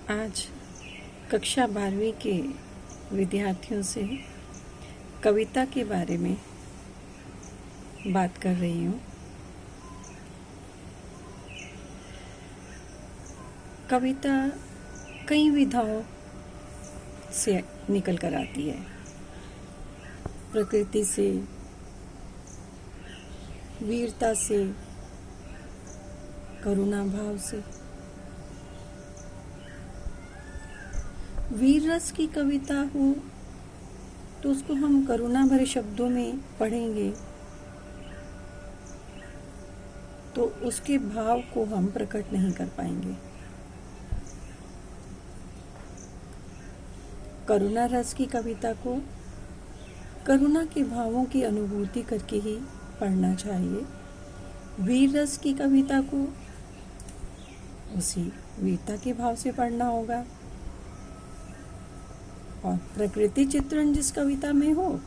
आज कक्षा 12वीं के विद्यार्थियों से कविता के बारे में बात कर रही हूँ। कविता कई विधाओं से निकल कर आती है, प्रकृति से, वीरता से, करुणा भाव से। वीर रस की कविता हो तो उसको हम करुणा भरे शब्दों में पढ़ेंगे तो उसके भाव को हम प्रकट नहीं कर पाएंगे। करुणा रस की कविता को करुणा के भावों की अनुभूति करके ही पढ़ना चाहिए। वीर रस की कविता को उसी वीरता के भाव से पढ़ना होगा। और प्रकृति चित्रण जिस कविता में हो,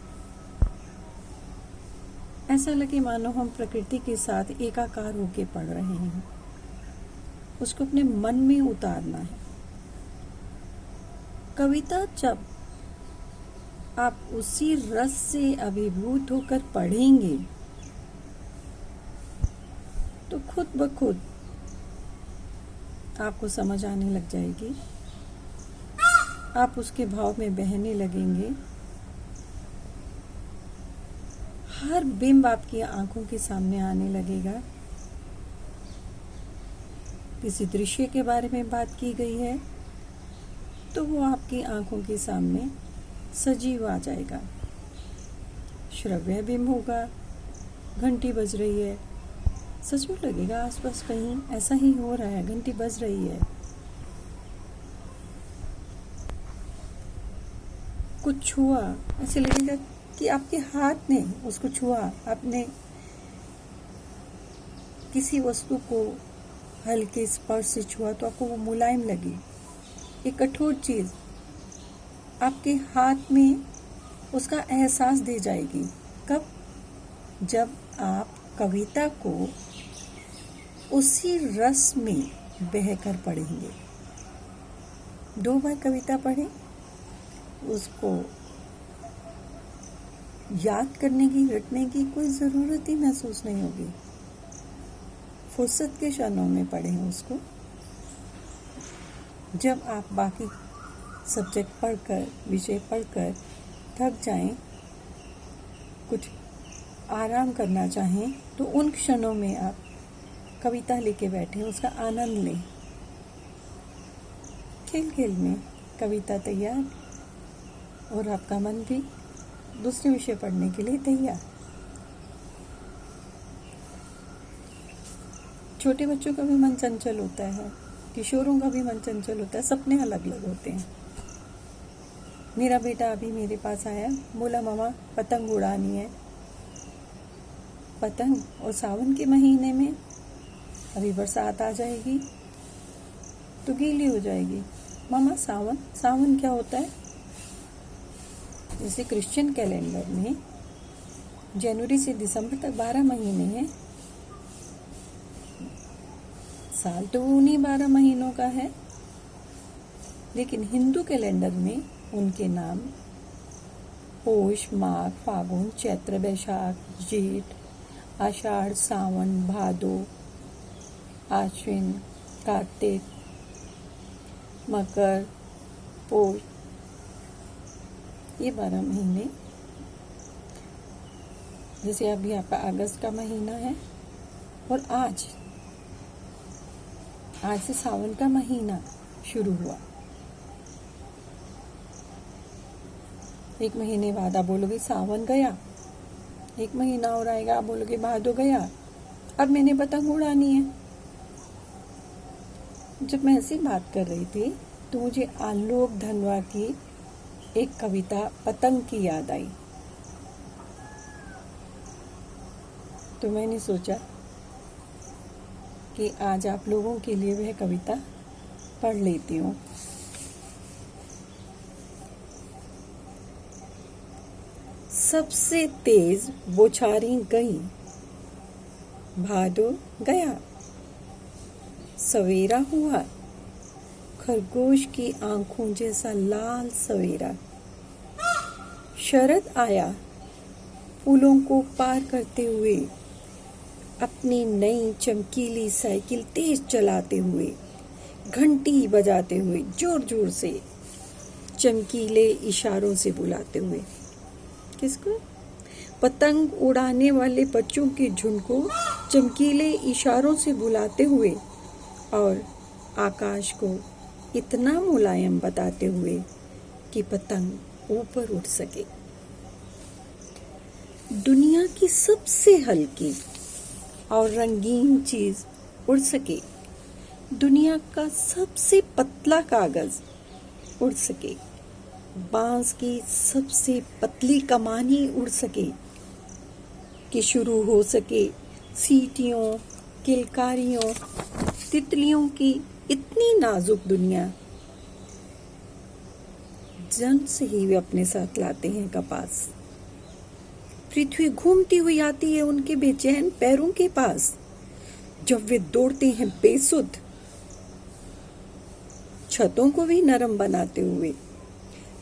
ऐसा लगे मानो हम प्रकृति के साथ एकाकार होके पढ़ रहे हैं। उसको अपने मन में उतारना है। कविता जब आप उसी रस से अभिभूत होकर पढ़ेंगे तो खुद ब खुद आपको समझ आने लग जाएगी। आप उसके भाव में बहने लगेंगे। हर बिंब आपकी आंखों के सामने आने लगेगा। किसी दृश्य के बारे में बात की गई है तो वो आपकी आंखों के सामने सजीव आ जाएगा। श्रव्य बिंब होगा, घंटी बज रही है, सच में लगेगा आसपास कहीं ऐसा ही हो रहा है, घंटी बज रही है। कुछ छुआ, ऐसे लगेगा कि आपके हाथ ने उसको छुआ, आपने किसी वस्तु को हल्के स्पर्श से छुआ तो आपको वो मुलायम लगी। एक कठोर चीज आपके हाथ में उसका एहसास दे जाएगी। कब? जब आप कविता को उसी रस में बहकर पढ़ेंगे। 2 बार कविता पढ़ें, उसको याद करने की, रटने की कोई ज़रूरत ही महसूस नहीं होगी। फुर्सत के क्षणों में पढ़ें उसको। जब आप बाकी सब्जेक्ट पढ़कर, विषय पढ़कर थक जाएं, कुछ आराम करना चाहें तो उन क्षणों में आप कविता लेके बैठें, उसका आनंद लें। खेल खेल में कविता तैयार और आपका मन भी दूसरे विषय पढ़ने के लिए तैयार। छोटे बच्चों का भी मन चंचल होता है, किशोरों का भी मन चंचल होता है, सपने अलग अलग होते हैं। मेरा बेटा अभी मेरे पास आया, बोला मामा पतंग उड़ानी है। पतंग, और सावन के महीने में अभी बरसात आ जाएगी तो गीली हो जाएगी। मामा सावन क्या होता है? जैसे क्रिश्चियन कैलेंडर में जनवरी से दिसंबर तक 12 महीने हैं। साल तो उन्हीं 12 महीनों का है, लेकिन हिंदू कैलेंडर में उनके नाम पोष, माघ, फागुन, चैत्र, बैशाख, जेठ, आषाढ़, सावन, भादो, आश्विन, कार्तिक, मकर, पोष, ये 12 महीने। जैसे अभी आपका अगस्त का महीना है और आज से सावन का महीना शुरू हुआ। 1 महीने बाद आप बोलोगे सावन गया, 1 महीना और आएगा, आप बोलोगे भादो गया, अब मैंने पतंग उड़ानी है। जब मैं ऐसी बात कर रही थी तो मुझे आलोक धनवा की एक कविता पतंग की याद आई। तो मैंने सोचा कि आज आप लोगों के लिए वह कविता पढ़ लेती हूँ। सबसे तेज बौछारें गई, भादो गया, सवेरा हुआ, खरगोश की आंखों जैसा लाल सवेरा। शरद आया फूलों को पार करते हुए, अपनी नई चमकीली साइकिल तेज चलाते हुए, घंटी बजाते हुए, जोर जोर से, चमकीले इशारों से बुलाते हुए। किसको? पतंग उड़ाने वाले बच्चों के झुंड को चमकीले इशारों से बुलाते हुए और आकाश को इतना मुलायम बताते हुए कि पतंग ऊपर उड़ सके। दुनिया की सबसे हल्की और रंगीन चीज उड़ सके, दुनिया का सबसे पतला कागज उड़ सके, बांस की सबसे पतली कमानी उड़ सके, कि शुरू हो सके सीटियों, किलकारियों, तितलियों की इतनी नाजुक दुनिया। जन्म से ही वे अपने साथ लाते हैं कपास। पृथ्वी घूमती हुई आती है उनके बेचैन पैरों के पास, जब वे दौड़ते हैं बेसुध, छतों को भी नरम बनाते हुए,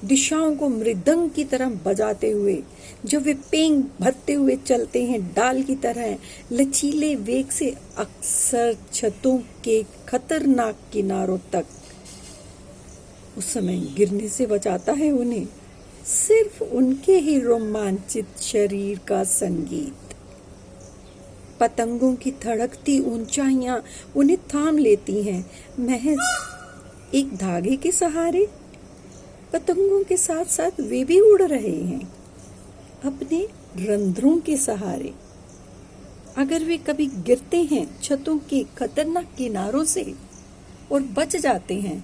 दिशाओं को मृदंग की तरह बजाते हुए, जब वे पेंग भरते हुए चलते हैं डाल की तरह लचीले वेग से, अक्सर छतों के खतरनाक किनारों तक। उस समय गिरने से बचाता है उन्हें सिर्फ उनके ही रोमांचित शरीर का संगीत। पतंगों की धड़कती ऊंचाइयां उन्हें थाम लेती हैं महज एक धागे के सहारे। पतंगों के साथ साथ वे भी उड़ रहे हैं अपने रंध्रों के सहारे। अगर वे कभी गिरते हैं छतों के खतरनाक किनारों से और बच जाते हैं,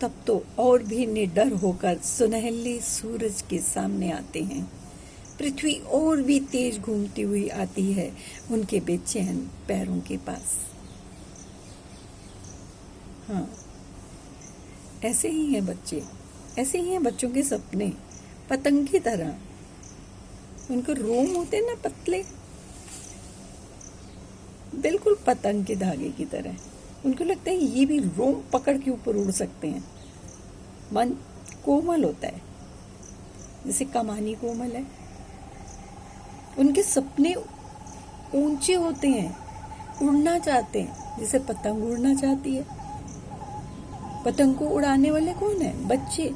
तब तो और भी निडर होकर सुनहले सूरज के सामने आते हैं। पृथ्वी और भी तेज घूमती हुई आती है उनके बेचैन पैरों के पास। हाँ, ऐसे ही हैं बच्चे, ऐसे ही हैं बच्चों के सपने, पतंग की तरह। उनको रोम होते ना पतले, बिल्कुल पतंग के धागे की तरह। उनको लगता है ये भी रोम पकड़ के ऊपर उड़ सकते हैं। मन कोमल होता है जैसे कमानी कोमल है। उनके सपने ऊंचे होते हैं, उड़ना चाहते हैं जैसे पतंग उड़ना चाहती है। पतंग को उड़ाने वाले कौन है? बच्चे,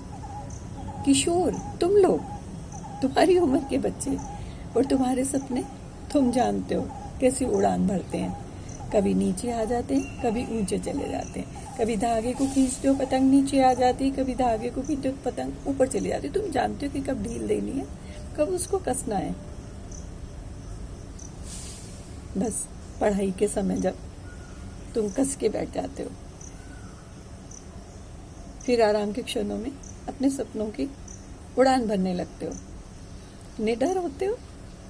किशोर, तुम लोग, तुम्हारी उम्र के बच्चे। और तुम्हारे सपने तुम जानते हो कैसी उड़ान भरते हैं। कभी नीचे आ जाते हैं, कभी ऊंचे चले जाते हैं। कभी धागे को खींचते हो, पतंग नीचे आ जाती है, कभी धागे को खींचते हो, पतंग ऊपर चली जाती है। तुम जानते हो कि कब ढील देनी है, कब उसको कसना है। बस पढ़ाई के समय जब तुम कस के बैठ जाते हो, फिर आराम के क्षणों में अपने सपनों की उड़ान भरने लगते हो। निडर होते हो,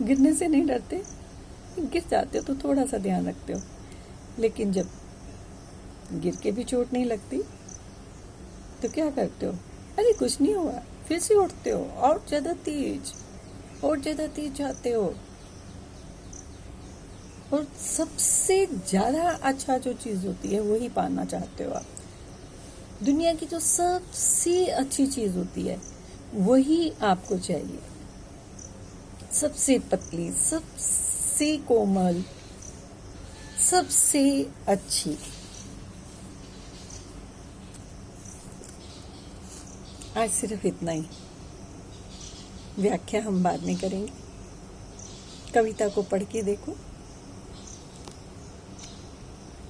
गिरने से नहीं डरते। गिर जाते हो तो थोड़ा सा ध्यान रखते हो, लेकिन जब गिर के भी चोट नहीं लगती तो क्या करते हो? अरे कुछ नहीं हुआ, फिर से उठते हो और ज्यादा तेज जाते हो। और सबसे ज्यादा अच्छा जो चीज होती है वही पाना चाहते हो आप। दुनिया की जो सबसे अच्छी चीज होती है वही आपको चाहिए। सबसे पतली, सबसे कोमल, सबसे अच्छी। आज सिर्फ इतना ही। व्याख्या हम बाद में करेंगे। कविता को पढ़ के देखो।